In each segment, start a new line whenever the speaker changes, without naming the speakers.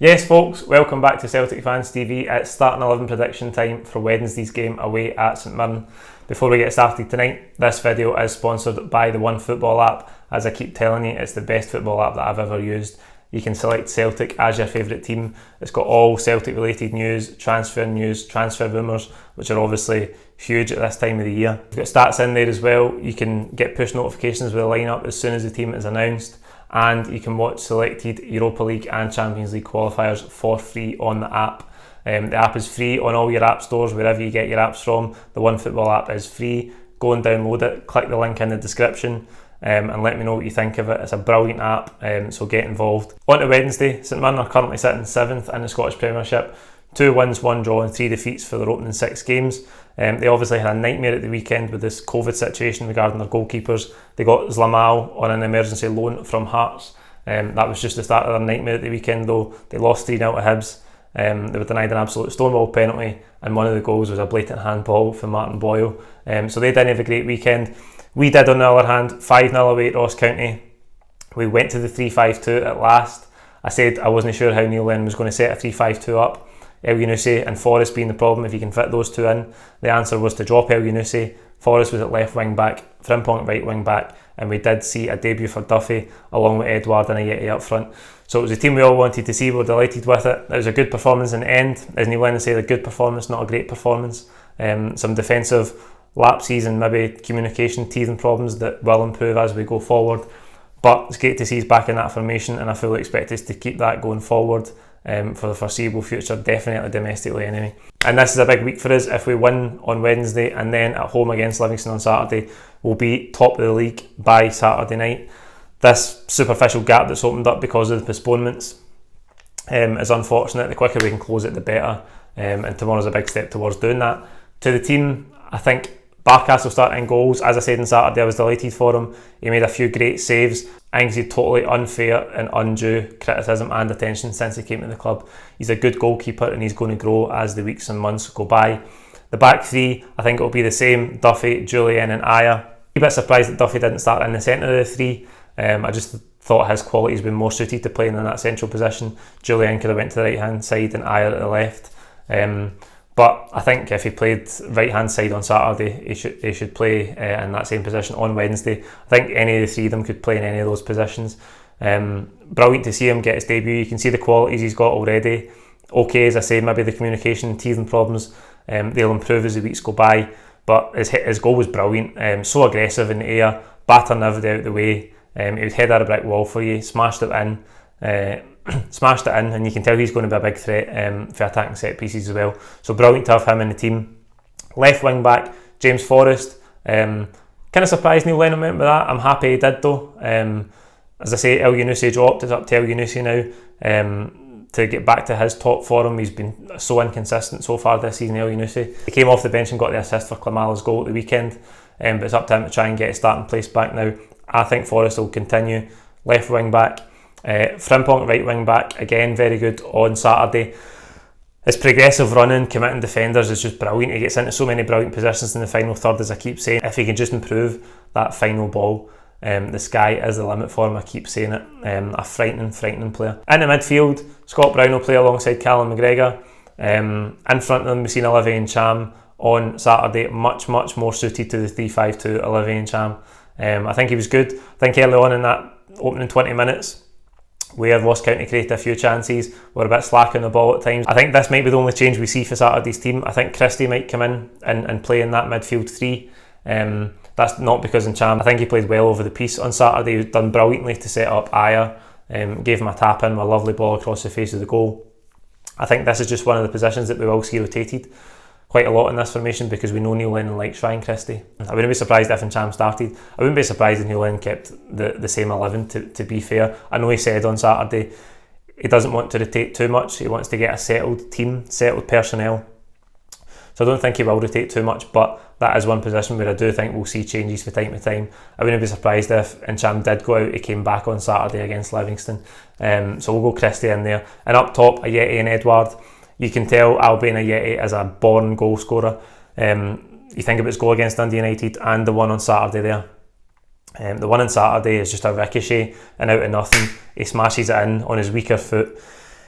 Yes folks, welcome back to Celtic Fans TV. It's starting 11 prediction time for Wednesday's game away at St Mirren. Before we get started tonight, this video is sponsored by the OneFootball app. As I keep telling you, it's the best football app that I've ever used. You can select Celtic as your favourite team. It's got all Celtic related news, transfer rumours, which are obviously huge at this time of the year. We've got stats in there as well. You can get push notifications with the lineup as soon as the team is announced. And you can watch selected Europa League and Champions League qualifiers for free on the app. The app is free on all your app stores, wherever you get your apps from. The OneFootball app is free. Go and download it, click the link in the description and let me know what you think of it. It's a brilliant app, so get involved. On to Wednesday, St Mirren are currently sitting 7th in the Scottish Premiership. 2 wins, 1 draw and 3 defeats for their opening 6 games. They obviously had a nightmare at the weekend with this COVID situation regarding their goalkeepers. They got Zlamal on an emergency loan from Hearts. That was just the start of their nightmare at the weekend though. They lost 3-0 to Hibs. They were denied an absolute stonewall penalty and one of the goals was a blatant handball for Martin Boyle. So they didn't have a great weekend. We did on the other hand, 5-0 away at Ross County. We went to the 3-5-2 at last. I said I wasn't sure how Neil Lennon was going to set a 3-5-2 up. El Yunusi and Forrest being the problem if you can fit those two in. The answer was to drop El Yunusi. Forrest was at left wing back, Frimpong at right wing back, and we did see a debut for Duffy along with Edouard and Ayeti up front. So it was a team we all wanted to see. We were delighted with it. It was a good performance in the end. As Neil Lennon said, a good performance, not a great performance. Some defensive lapses and maybe communication teething problems that will improve as we go forward. But it's great to see us back in that formation and I fully expect us to keep that going forward. For the foreseeable future, definitely domestically anyway. And this is a big week for us. If we win on Wednesday and then at home against Livingston on Saturday, we'll be top of the league by Saturday night. This superficial gap that's opened up because of the postponements is unfortunate. The quicker we can close it, the better. And tomorrow's a big step towards doing that. To the team, I think Barkas will start in goals. As I said on Saturday, I was delighted for him. He made a few great saves. I think he's totally unfair and undue criticism and attention since he came to the club. He's a good goalkeeper and he's going to grow as the weeks and months go by. The back three, I think it will be the same. Duffy, Julian and Aya. A bit surprised that Duffy didn't start in the centre of the three. I just thought his qualities been more suited to playing in that central position. Julian could have went to the right hand side and Aya at the left. But I think if he played right hand side on Saturday, he should play in that same position on Wednesday. I think any of the three of them could play in any of those positions. Brilliant to see him get his debut. You can see the qualities he's got already. Okay, as I say, maybe the communication and teething problems, they'll improve as the weeks go by. But his goal was brilliant. So aggressive in the air, batter never out the way. He would head at a brick wall for you, smashed it in. And you can tell he's going to be a big threat for attacking set pieces as well. So brilliant to have him in the team. Left wing back, James Forrest. Kind of surprised Neil Lennon went with that. I'm happy he did though. As I say, El Yunusi dropped. It's up to El Yunusi now to get back to his top form. He's been so inconsistent so far this season, El Yunusi. He came off the bench and got the assist for Klimala's goal at the weekend. But it's up to him to try and get his starting place back now. I think Forrest will continue. Left wing back. Frimpong right wing back, again very good on Saturday. His progressive running, committing defenders is just brilliant. He gets into so many brilliant positions in the final third, as I keep saying. If he can just improve that final ball, the sky is the limit for him, I keep saying it. A frightening player. In the midfield, Scott Brown will play alongside Callum McGregor. In front of them we've seen Olivier Ntcham on Saturday, much more suited to the 3-5-2 Olivier Ntcham. I think he was good. I think early on in that opening 20 minutes, where Ross County created a few chances, we're a bit slack on the ball at times. I think this might be the only change we see for Saturday's team. I think Christie might come in and play in that midfield three. That's not because Ntcham, I think he played well over the piece on Saturday. He done brilliantly to set up Aya, gave him a tap in, a lovely ball across the face of the goal. I think this is just one of the positions that we will see rotated quite a lot in this formation because we know Neil Lennon likes Ryan Christie. I wouldn't be surprised if Ntcham started. I wouldn't be surprised if Neil Lennon kept the same 11 to be fair. I know he said on Saturday he doesn't want to rotate too much. He wants to get a settled team, settled personnel. So I don't think he will rotate too much, but that is one position where I do think we'll see changes from time to time. I wouldn't be surprised if Ntcham did go out, he came back on Saturday against Livingston. So we'll go Christie in there. And up top, Ayeti and Edouard. You can tell Albion Ayeti is a born goal scorer. You think about his goal against Dundee United and the one on Saturday there. The one on Saturday is just a ricochet and out of nothing. He smashes it in on his weaker foot.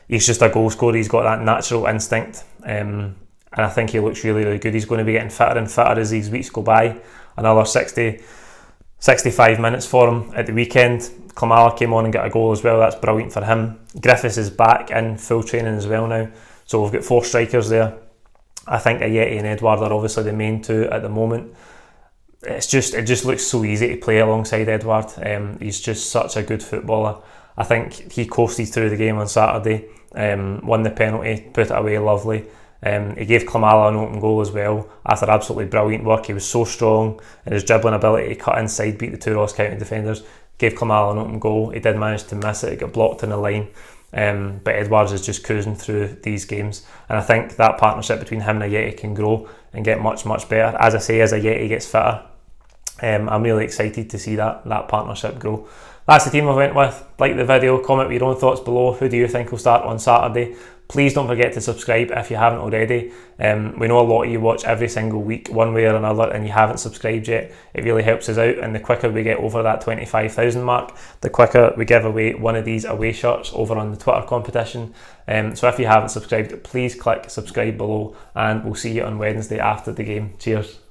he's just a goal scorer. He's got that natural instinct, and I think he looks really, really good. He's going to be getting fitter and fitter as these weeks go by. Another 65 minutes for him at the weekend. Klimala came on and got a goal as well. That's brilliant for him. Griffiths is back in full training as well now. So we've got 4 strikers there. I think Ajeti and Edouard are obviously the main 2 at the moment. It just looks so easy to play alongside Edouard. He's just such a good footballer. I think he coasted through the game on Saturday, won the penalty, put it away lovely. He gave Klimala an open goal as well after absolutely brilliant work. He was so strong in his dribbling ability. He cut inside, beat the 2 Ross County defenders, gave Klimala an open goal. He did manage to miss it, it got blocked in the line. But Edwards is just cruising through these games, and I think that partnership between him and Ajeti can grow and get much, much better. As I say, as Ajeti gets fitter, I'm really excited to see that partnership grow. That's the team I went with. Like the video, comment with your own thoughts below. Who do you think will start on Saturday? Please don't forget to subscribe if you haven't already. We know a lot of you watch every single week one way or another and you haven't subscribed yet. It really helps us out, and the quicker we get over that 25,000 mark, the quicker we give away one of these away shirts over on the Twitter competition. So if you haven't subscribed, please click subscribe below, and we'll see you on Wednesday after the game. Cheers.